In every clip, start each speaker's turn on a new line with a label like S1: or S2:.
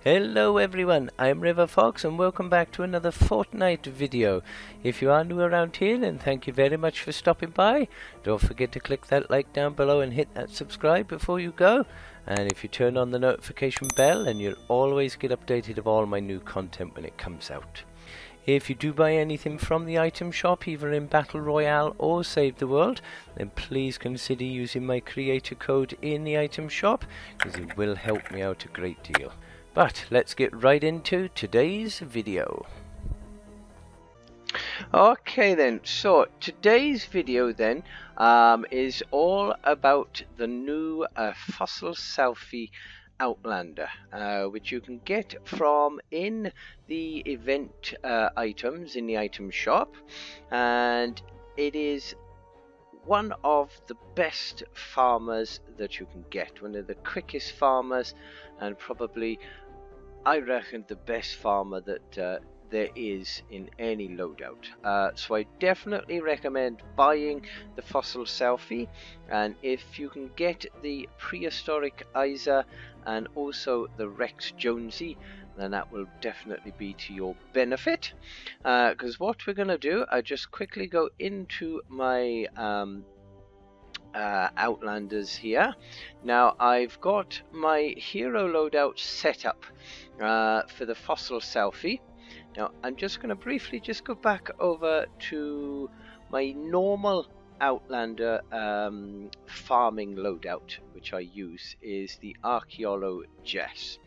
S1: Hello everyone, I'm River Fox and welcome back to another Fortnite video. If you are new around here, then thank you very much for stopping by. Don't forget to click that like down below and hit that subscribe before you go. And if you turn on the notification bell, then you'll always get updated of all my new content when it comes out. If you do buy anything from the item shop, either in Battle Royale or Save the World, then please consider using my creator code in the item shop, because it will help me out a great deal. But let's get right into today's video. Okay then, so today's video then is all about the new Fossil Selfie Outlander, which you can get from in the event items in the item shop, and it is one of the best farmers that you can get, one of the quickest farmers, and probably I reckon the best farmer that there is in any loadout. So I definitely recommend buying the Fossil Selfie, and if you can get the Prehistoric Isa and also the Rex Jonesy, then that will definitely be to your benefit. Because what we're going to do, I just quickly go into my Outlanders here. Now I've got my hero loadout set up for the Fossil Selfie. Now I'm just going to briefly just go back over to my normal Outlander farming loadout, which I use is the Archeolo Jess.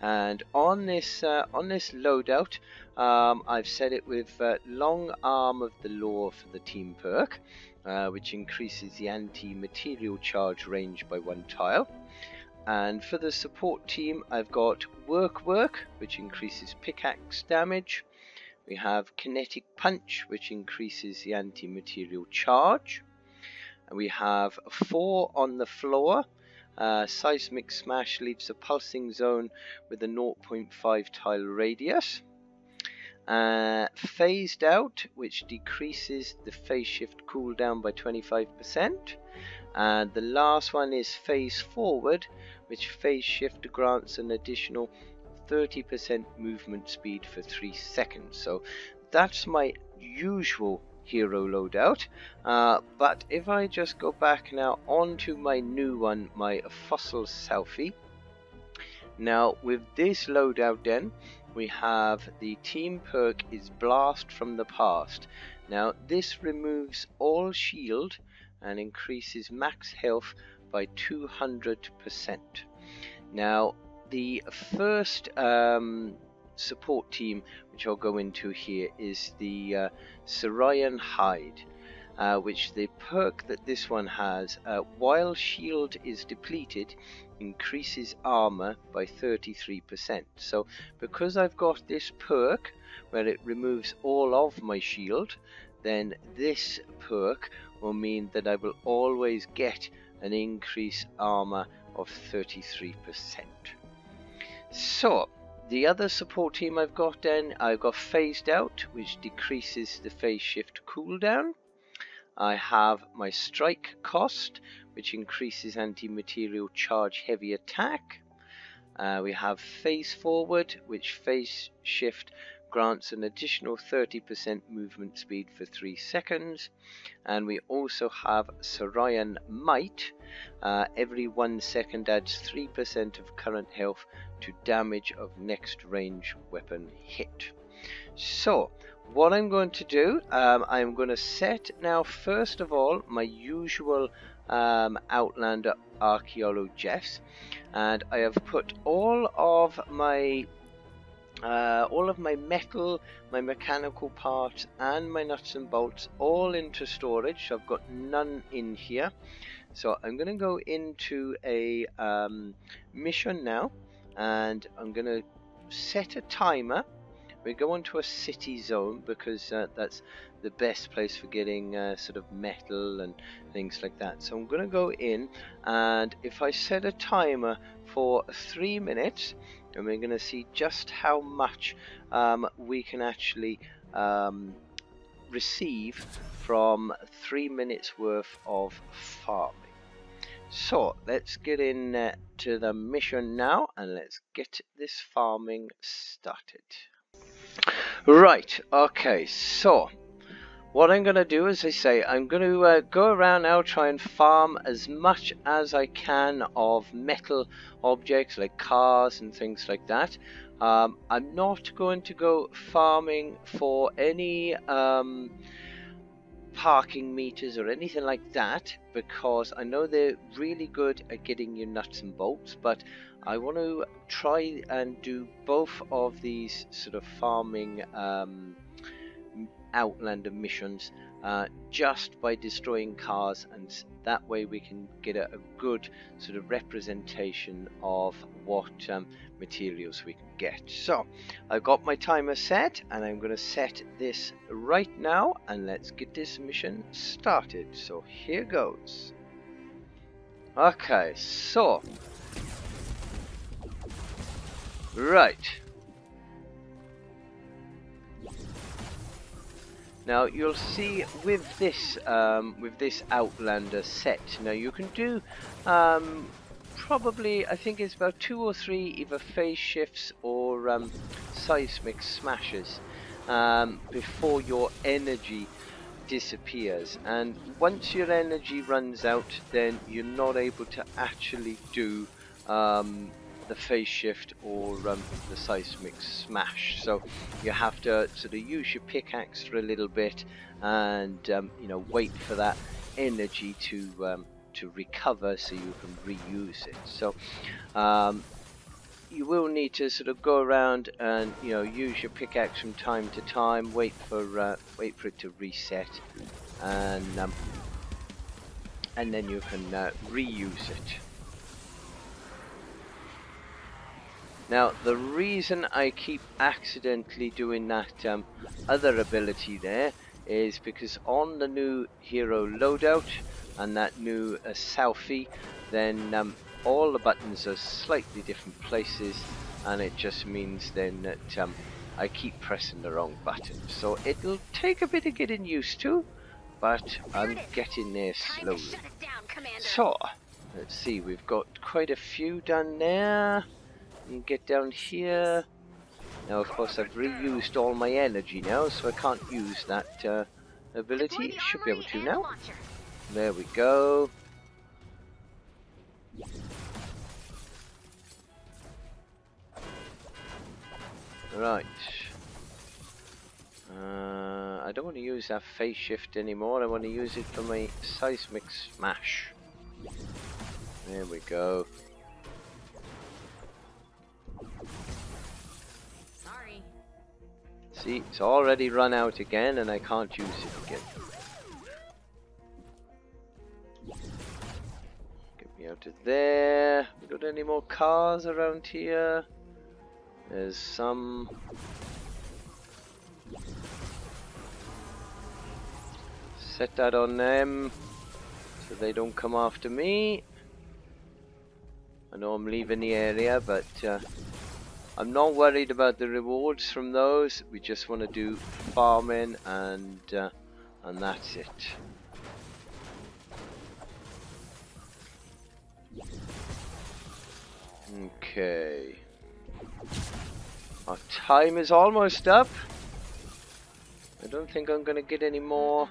S1: And on this loadout, I've set it with Long Arm of the Law for the team perk, which increases the anti-material charge range by 1 tile. And for the support team, I've got Work, which increases pickaxe damage. We have Kinetic Punch, which increases the anti-material charge. And we have 4 on the floor. Seismic Smash leaves a pulsing zone with a 0.5 tile radius. Phased Out, which decreases the phase shift cooldown by 25%. And the last one is Phase Forward, which phase shift grants an additional 30% movement speed for 3 seconds. So that's my usual hero loadout. But if I just go back now onto my new one, my Fossil Selfie. Now with this loadout then, we have the team perk is Blast from the Past. Now this removes all shield and increases max health by 200%. Now the first support team which I'll go into here is the Saurian Hide, which the perk that this one has, while shield is depleted, increases armor by 33%. So because I've got this perk where it removes all of my shield, then this perk will mean that I will always get an increased armor of 33%. So the other support team I've got then, I've got Phased Out, which decreases the phase shift cooldown. I have my Strike Cost, which increases anti-material charge heavy attack. We have Phase Forward, which phase shift grants an additional 30% movement speed for 3 seconds. And we also have Saurian Might. Every 1 second adds 3% of current health to damage of next range weapon hit. So what I'm going to do, I'm going to set now first of all my usual Outlander Archeolo Jess, and I have put all of my metal, my mechanical parts and my nuts and bolts all into storage. So I've got none in here. So I'm going to go into a mission now, and I'm going to set a timer. We go into a city zone because that's the best place for getting sort of metal and things like that. So I'm going to go in, and if I set a timer for 3 minutes, and we're going to see just how much we can actually receive from 3 minutes worth of farming. So let's get in to the mission now, and let's get this farming started. Right, okay, so what I'm going to do, as I say, I'm going to go around now, try and farm as much as I can of metal objects like cars and things like that. I'm not going to go farming for any parking meters or anything like that, because I know they're really good at getting you nuts and bolts, but I want to try and do both of these sort of farming Outlander missions just by destroying cars, and that way we can get a good sort of representation of what materials we can get. So I've got my timer set, and I'm going to set this right now, and let's get this mission started. So here goes. Okay, so right. Now you'll see with this Outlander set, now you can do probably, I think it's about 2 or 3 either phase shifts or seismic smashes before your energy disappears, and once your energy runs out, then you're not able to actually do the phase shift or the seismic smash. So you have to sort of use your pickaxe for a little bit, and you know, wait for that energy to recover so you can reuse it. So you will need to sort of go around and, you know, use your pickaxe from time to time, wait for it to reset, and then you can reuse it. Now the reason I keep accidentally doing that other ability there is because on the new hero loadout and that new selfie, then all the buttons are slightly different places, and it just means then that I keep pressing the wrong button. So it'll take a bit of getting used to, but I'm getting there slowly. So let's see, we've got quite a few done there. And get down here. Now of course I've reused all my energy now, so I can't use that ability. Should be able to now. There we go. Right. I don't want to use that phase shift anymore. I want to use it for my seismic smash. There we go. See, it's already run out again, and I can't use it again. Get me out of there. We got any more cars around here? There's some. Set that on them so they don't come after me. I know I'm leaving the area, but I'm not worried about the rewards from those. We just want to do farming, and that's it. Okay. Our time is almost up. I don't think I'm gonna get any more.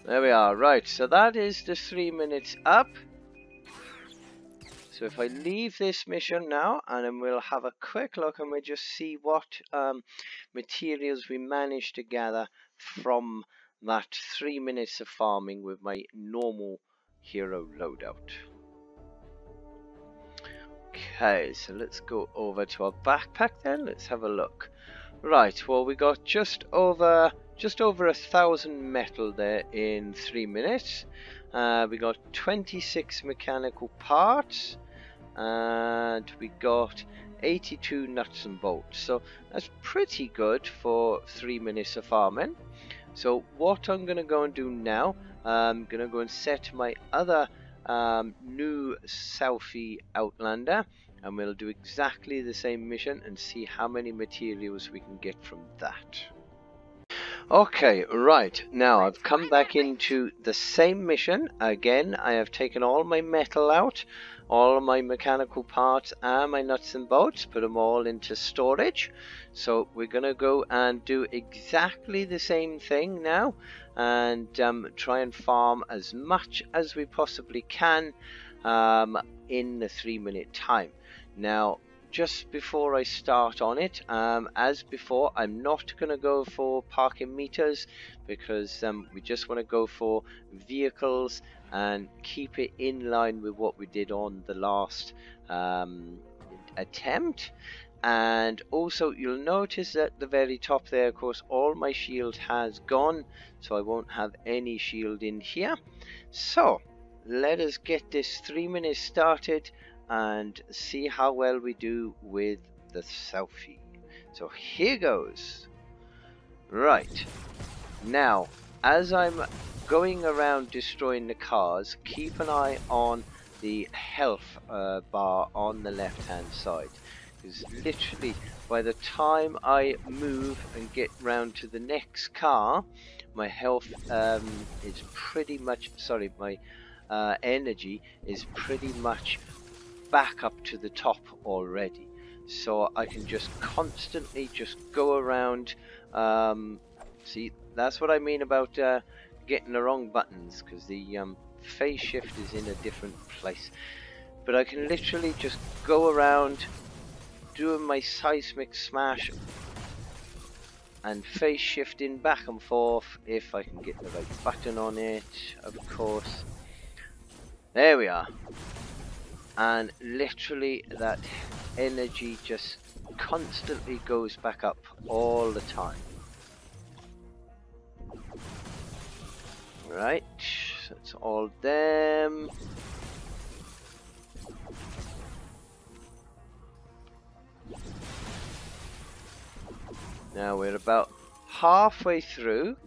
S1: There we are. Right, so that is the 3 minutes up. So if I leave this mission now, and then we'll have a quick look, and we'll just see what materials we managed to gather from that 3 minutes of farming with my normal hero loadout. Okay, so let's go over to our backpack then. Let's have a look. Right, well, we got just over 1,000 metal there in 3 minutes. We got 26 mechanical parts, and we got 82 nuts and bolts. So that's pretty good for 3 minutes of farming. So what I'm going to go and do now, I'm going to go and set my other new selfie Outlander, and we'll do exactly the same mission and see how many materials we can get from that. Okay, right, now I've come back into the same mission. Again, I have taken all my metal out, all my mechanical parts and my nuts and bolts, put them all into storage. So we're going to go and do exactly the same thing now, and try and farm as much as we possibly can in the 3-minute time. Now, just before I start on it, as before, I'm not going to go for parking meters, because we just want to go for vehicles and keep it in line with what we did on the last attempt. And also, you'll notice at the very top there, of course, all my shield has gone, so I won't have any shield in here. So let us get this 3 minutes started and see how well we do with the selfie. So here goes. Right, now as I'm going around destroying the cars, keep an eye on the health bar on the left hand side, because literally by the time I move and get round to the next car, my health is pretty much, sorry, my energy is pretty much back up to the top already, so I can just constantly just go around. See, that's what I mean about getting the wrong buttons, because the phase shift is in a different place. But I can literally just go around doing my seismic smash and phase shifting back and forth if I can get the right button on it, of course. There we are. And literally that energy just constantly goes back up all the time. Right, so it's all them. Now we're about halfway through,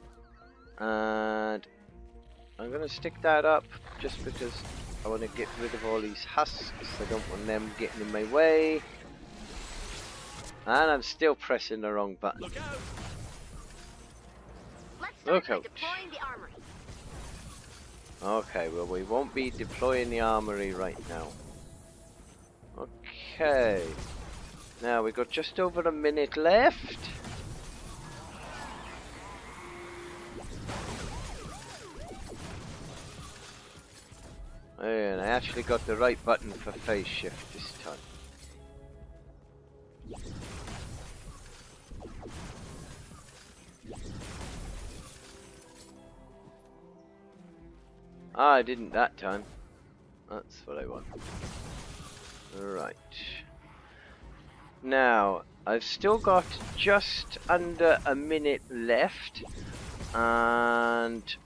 S1: and I'm going to stick that up just because I want to get rid of all these husks. I don't want them getting in my way. And I'm still pressing the wrong button.
S2: Look out!
S1: Look out. Okay, well, we won't be deploying the armory right now. Okay. Now we've got just over a minute left. And I actually got the right button for phase shift this time. Ah, I didn't that time. That's what I want. Right. Now, I've still got just under a minute left, and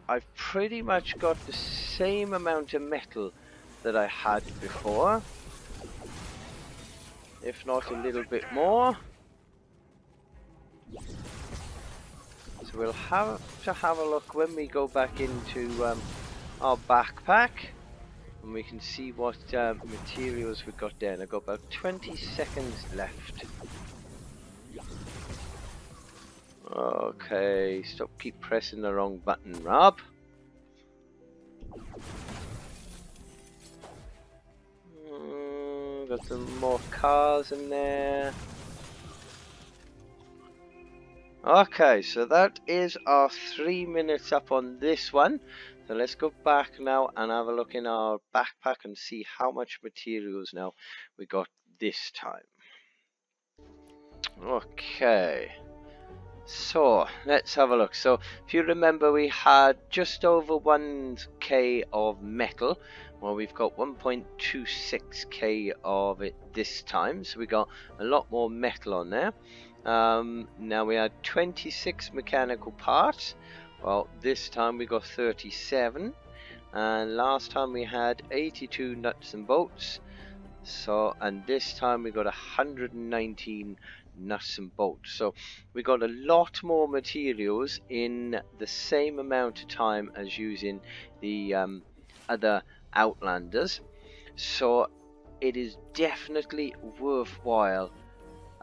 S1: I've pretty much got the same amount of metal that I had before, if not a little bit more. So we'll have to have a look when we go back into our backpack, and we can see what materials we've got there. And I've got about 20 seconds left. Okay, stop, keep pressing the wrong button, Rob. Got some more cars in there. Okay, so that is our 3 minutes up on this one. So let's go back now and have a look in our backpack and see how much materials now we got this time. Okay. So let's have a look. So if you remember, we had just over 1k of metal. Well, we've got 1.26k of it this time, so we got a lot more metal on there. Now we had 26 mechanical parts. Well, this time we got 37, and last time we had 82 nuts and bolts. So, and this time we got 119 nuts and bolts. So we got a lot more materials in the same amount of time as using the other Outlanders. So it is definitely worthwhile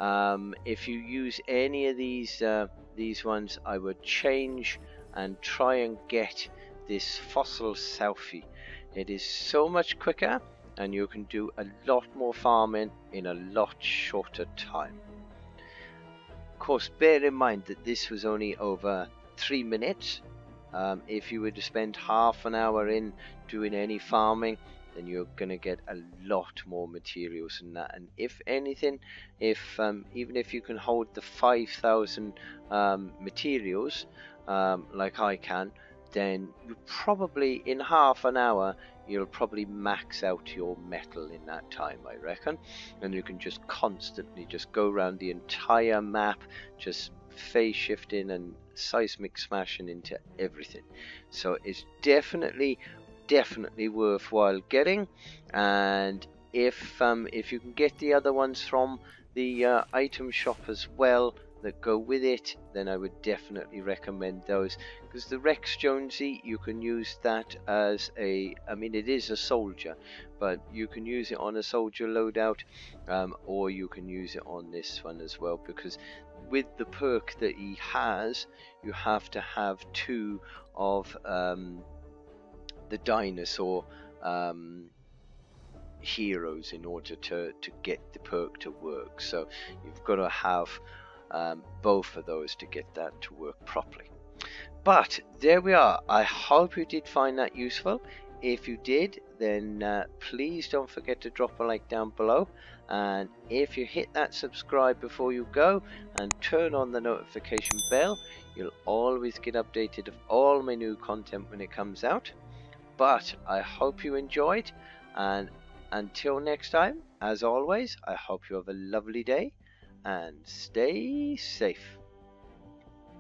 S1: If you use any of these ones, I would change and try and get this fossil selfie. It is so much quicker and you can do a lot more farming in a lot shorter time. Of course, bear in mind that this was only over 3 minutes. If you were to spend half an hour in doing any farming, then you're going to get a lot more materials than that. And if anything, even if you can hold the 5,000 materials like I can, then you probably in half an hour you'll probably max out your metal in that time, I reckon. And you can just constantly just go around the entire map, just phase shifting and seismic smashing into everything. So it's definitely worthwhile getting. And if you can get the other ones from the item shop as well that go with it, then I would definitely recommend those, because the Rex Jonesy, you can use that as a, I mean, it is a soldier, but you can use it on a soldier loadout, or you can use it on this one as well, because with the perk that he has, you have to have 2 of the dinosaur heroes in order to get the perk to work. So you've got to have both of those to get that to work properly. But there we are. I hope you did find that useful. If you did, then please don't forget to drop a like down below, and if you hit that subscribe before you go and turn on the notification bell, you'll always get updated of all my new content when it comes out. But I hope you enjoyed, and until next time, as always, I hope you have a lovely day and stay safe.